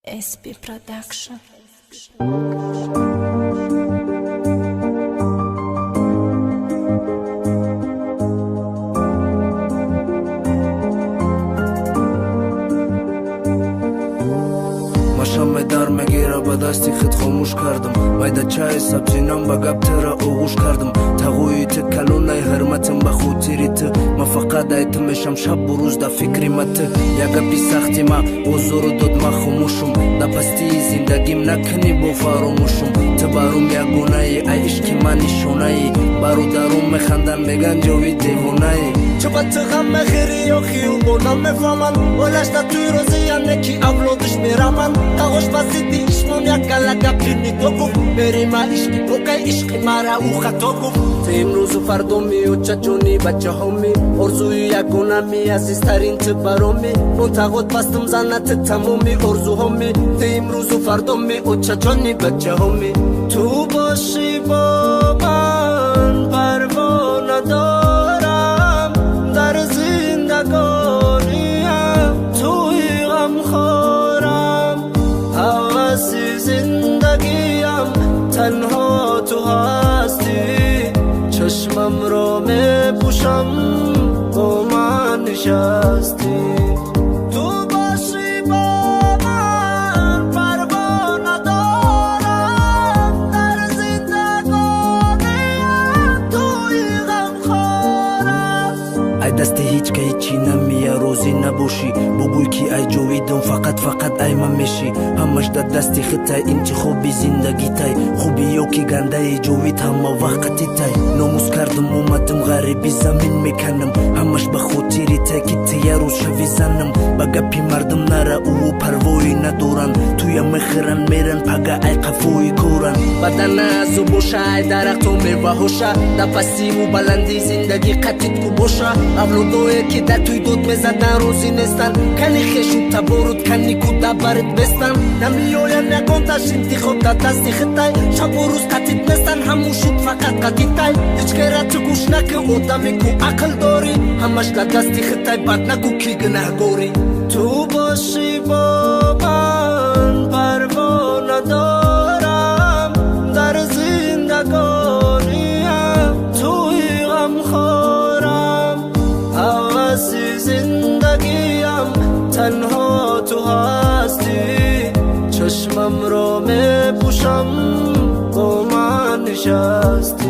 SP Production. Машам медар мегира ба дасти хит хомӯш кардам майда чаи сабзинам ба гаптира оғӯш кардам тағои ты калонай ҳирматам ба хотири ты ма фақат айта мешам шабу рӯз да фикри ма ты як гапи сахти ма озору дод ма хомӯшум да пастии зиндагим накунӣ бо фаромӯшум ты баром ягонаи ай ишқи ман нишонаи бародарум механдан меган ҷови девонаи چه با تو غم مخیری یا خیوبونم مفهمن ولشتا توی روزی یعنی اولادش میرمن تاوش بسیدی اشمون یک گلگا پینی تو گفت بری ما عشقی بوکای عشقی مرا او خطا گفت تو امروز و فردا می و چچونی بچه همی ارزوی یکونمی عزیزترین تو برامی منتقد بستم زنت تمامی ارزوهمی تو امروز و فردا می و چچونی بچه همی تو باشی با من پروا ندارم در زندگانیم توی غم خورم حواسی زندگیم تنها تو هستی چشمم را می پوشم با من نشستی تو باشی با من پروا ندارم در زندگانیم توی غم خورم ай дасти ҳеҷ ка ҳечӣ намия розӣ набошӣ богӯй ки ай ҷовидам фақат ай ман мешӣ ҳамаш дар дасти хитай интихоби зиндагитай хуби ё ки гандаи ҷовид ҳама вақти тай номус кардам омадам ғариби замин меканам ҳамаш ба хотири тай ки тия рӯз шави занам ба гапи мардам нара уу парвои надоранд туя мехӯранд меранд пага ай қафои коранд бадана азу боша ай дарахту меваҳоша да пастиву баланди зиндагӣ қатитку боша авлодое ки дар туй дод мезадан розӣ нестанд кани хешу таборуд кани куда барит бестан намиёям ягонташ интихоб дар дасти хитай шабу рӯз қатит нестанд ҳамун шуд фақат қатитай ҳеҷ кера ту гӯш накӣ одаме ку ақл дорӣ ҳамаш дар дасти хитай бад накӯ ки гунаҳгорӣ ту бошӣ бо ман парво надорам дар зиндагоним туи ғам خورم حواسی زندگیم تنها تو هستی چشمم را می پوشم با من نشستی